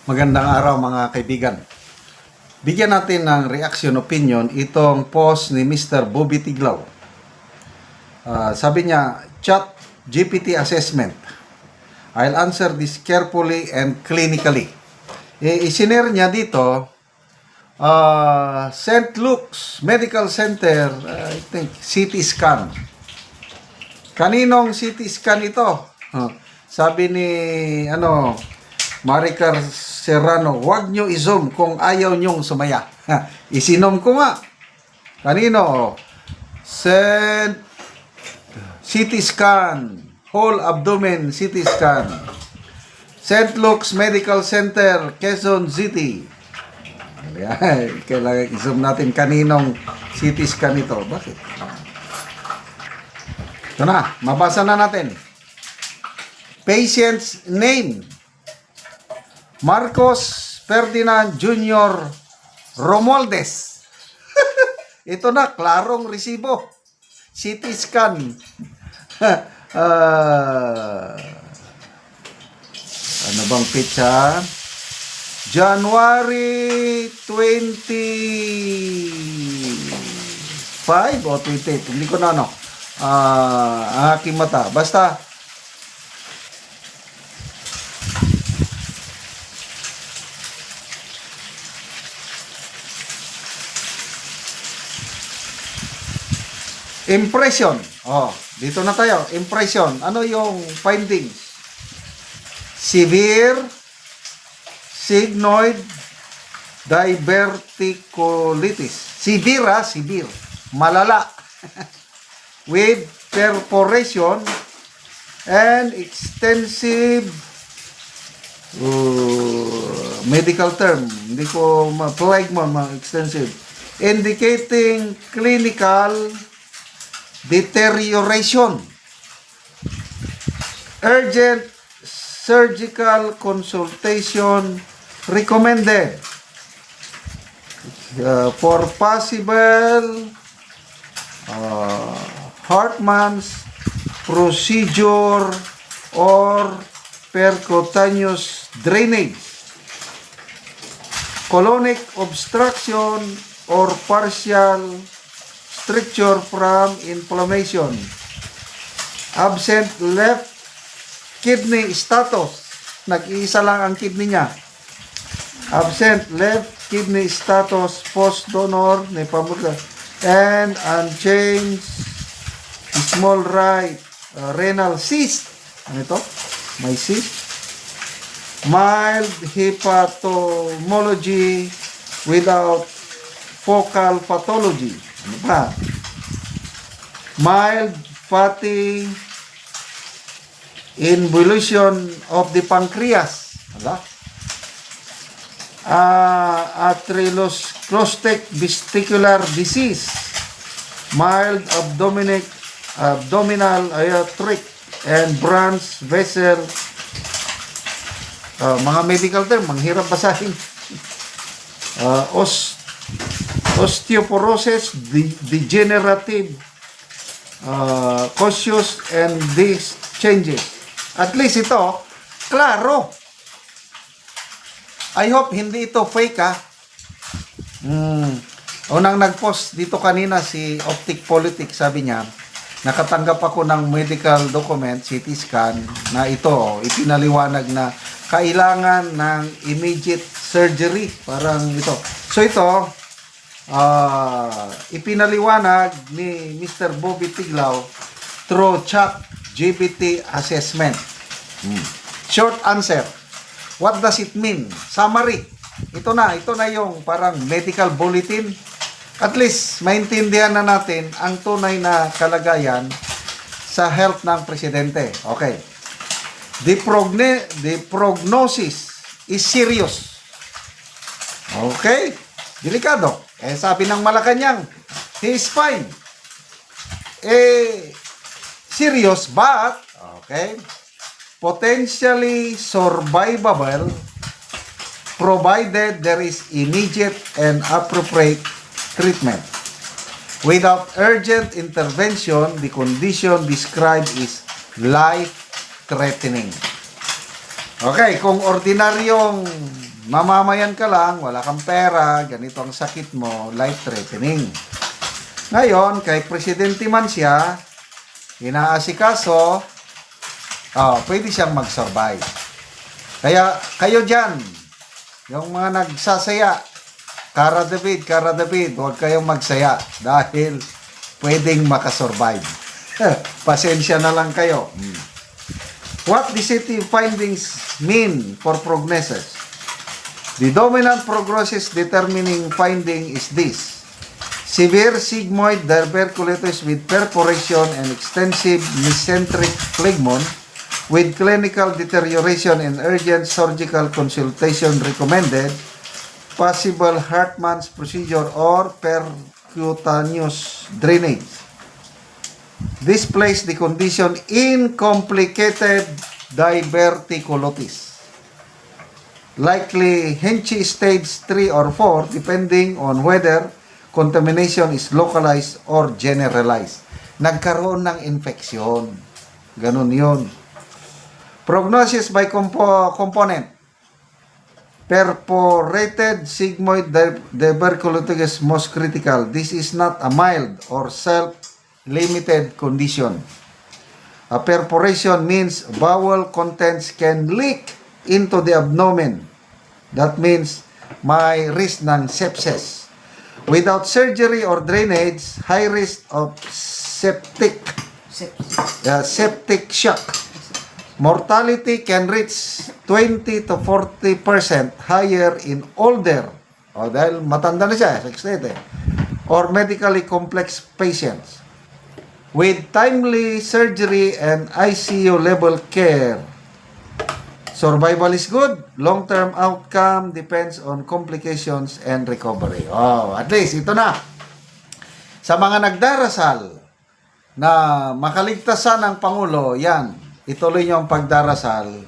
Magandang araw mga kaibigan. Bigyan natin ng reaction opinion itong post ni Mr. Bobby Tiglaw. Sabi niya, Chat GPT assessment. I'll answer this carefully and clinically. Isinare niya dito, St. Luke's Medical Center, I think, CT scan. Kaninong CT scan ito? Sabi ni, Maricar Serrano, wag nyo i-zoom kung ayaw nyong sumaya. Isinom ko nga. Kanino? CT scan. Whole abdomen CT scan. St. Luke's Medical Center, Quezon City. Kailangan i-zoom natin kaninong CT scan ito. Bakit? Ito na, mabasa na natin. Patient's name. Marcos Ferdinand Jr. Romualdez. Ito na, klarong resibo. CT scan. Ano bang pitsa? January 25 o 28. Hindi ko na ang aking mata. Basta, impression. Dito na tayo. Impression. Ano yung findings? Severe sigmoid diverticulitis. Severe. Malala. With perforation and extensive medical term. Hindi ko extensive. Indicating clinical deterioration. Urgent surgical consultation recommended for possible Hartmann's procedure or percutaneous drainage, colonic obstruction or partial stricture from inflammation, absent left kidney status, nag-iisa lang ang kidney niya, absent left kidney status post-donor ni pamukha, and unchanged small right renal cyst. Ano ito? May cyst. Mild hepatology without focal pathology. Ano pa? Mild fatty involution of the pancreas. Wala? Atherosclerotic vesicular disease. Mild abdominal aortic and branch vessel. Mga medical term, manghirap basahin. Osteoporosis, degenerative, cautious, and these changes. At least ito, klaro. I hope hindi ito fake Unang nag-post dito kanina si Optic Politics, sabi niya, nakatanggap ako ng medical document, CT scan, na ito, ipinaliwanag na kailangan ng immediate surgery. Parang ito. So ito, ipinaliwanag ni Mr. Bobby Tiglaw through Chat GPT assessment. Short answer. What does it mean? Summary. Ito na yung parang medical bulletin. At least maintindihan na natin ang tunay na kalagayan sa health ng presidente. Okay. The prognosis is serious. Okay? Delikado. Sabi ng Malacanang, he is fine. Serious but, okay, potentially survivable provided there is immediate and appropriate treatment. Without urgent intervention, the condition described is life-threatening. Okay, kung ordinaryong mamamayan ka lang, wala kang pera, ganito ang sakit mo, life-threatening. Ngayon, kay presidente man siya, inaasikaso, pwede siyang mag-survive. Kaya, kayo dyan, yung mga nagsasaya, Kara David, huwag kayong magsaya dahil pwedeng makasurvive. Pasensya na lang kayo. What the city findings mean for prognosis? The dominant prognosis determining finding is this. Severe sigmoid diverticulitis with perforation and extensive mesenteric phlegmon with clinical deterioration and urgent surgical consultation recommended, possible Hartmann's procedure or percutaneous drainage. This places the condition in complicated diverticulitis. Likely Henchi stage 3 or 4 depending on whether contamination is localized or generalized. Nagkaroon ng infeksyon. Ganun yun. Prognosis by component. Perforated sigmoid diverticulitis most critical. This is not a mild or self-limited condition. A perforation means bowel contents can leak into the abdomen. That means may risk ng sepsis. Without surgery or drainage, high risk of septic shock. Mortality can reach 20 to 40% higher in older, dahil matanda na siya, 68 or medically complex patients. With timely surgery and ICU level care, survival is good. Long-term outcome depends on complications and recovery. At least ito na. Sa mga nagdarasal na makaligtasan ng Pangulo, yan, ituloy niyo ang pagdarasal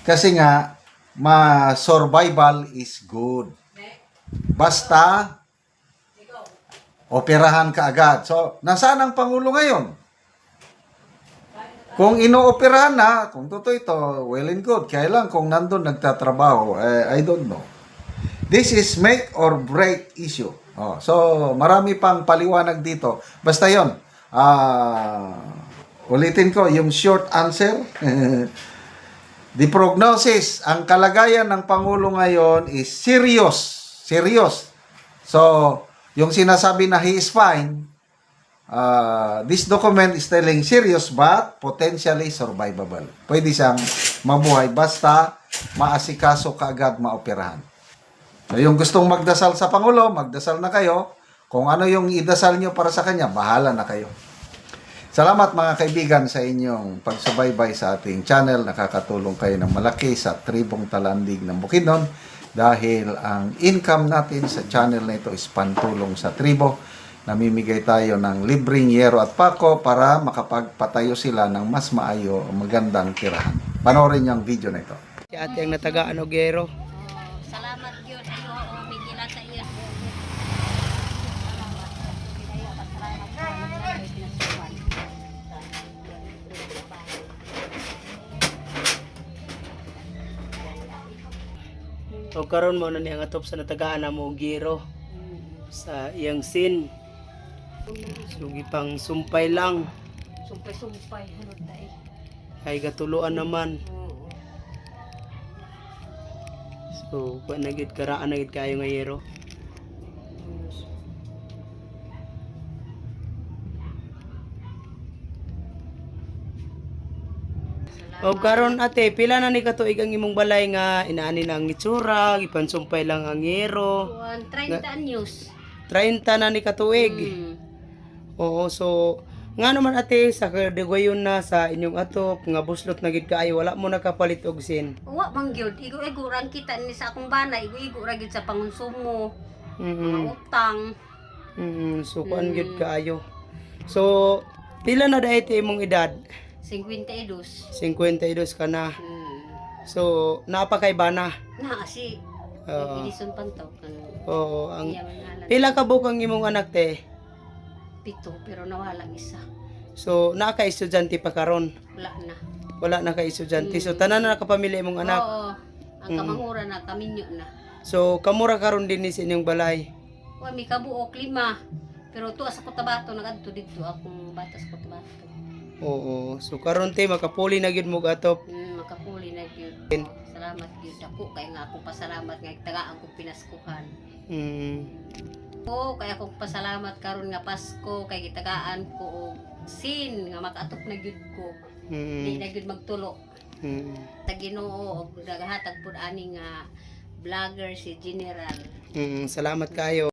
kasi nga survival is good. Basta operahan ka agad. So, nasaan ang Pangulo ngayon? Kung inooperahan na, kung totoo ito, well and good. Kaya lang kung nandun nagtatrabaho, I don't know. This is make or break issue. So, marami pang paliwanag dito. Basta yon. Ulitin ko, yung short answer. The prognosis, ang kalagayan ng Pangulo ngayon is serious. Serious. So, yung sinasabi na he is fine, this document is telling serious but potentially survivable. Pwede siyang mabuhay basta maasikaso kaagad maoperahan. So, yung gustong magdasal sa Pangulo, magdasal na kayo. Kung ano yung idasal nyo para sa kanya, bahala na kayo. Salamat mga kaibigan sa inyong pagsubaybay sa ating channel. Nakakatulong kayo ng malaki sa Tribong Talandig ng Bukidnon dahil ang income natin sa channel na ito is pantulong sa tribo. Namimigay tayo ng libreng yero at pako para makapagpatayo sila ng mas maayo o magandang tirahan. Panoorin niyo ang video na ito. Si ate ang natagaan og gero. Salamat Diyos sa iyo o bigila sa iyo. O karon mo na niyang atop sa natagaan na mo og gero sa iyang sin. Sugi pang sumpay lang. Sumpay-sumpay. Hanod na eh. Ay gatuluan naman. Oo. So, kuan na gid karaan na gid kayo nga yero. O karon ate, pila na ni katuig ang imong balay nga inaani na ang itsura, gipansumpay lang ang yero. 30 anyos. 30 na ni katuig. Oo, so nga naman ate sa kadegayon na sa inyong atop nga buslot na gid kaayo wala mo nakapalit og sin. Uwa mang gyud, igo-igo rang kita ni sa akong bana, igo-igo ra gyud sa pangonsumo. Mga utang. So kuan gid kaayo. So pila na dahi ti imong edad? 52. 52 ka na. So naapa kay bana. Na si Edison Pantaw kan. Oo, ang Iya man pila ka bukang imong anak te? 7 pero nawala isa. So naa ka estudyante pa karon? Wala na. Wala na ka estudyante. So tanan na nakapamilya imong anak. Oo. Ang kamangura na kaminyo na. So kamura karon din ni sa inyong balay. Wa mi kabuok 5. Pero tuwa sa Cotabato nagadto dito akong bata sa Cotabato. Oo. So karon te makapuli na gyud mo atop. Makapuli na gyud. Salamat gyud ako kay nga akong pasalamat nga tagaan kong pinaskuhan. Kaya akong pasalamat karon nga Pasko kay gitagaan ko og sin nga makaatop na gyud ko. Di na gyud magtulo. Ta Ginoo og nagahatag pud ani nga vlogger si General. Salamat kayo.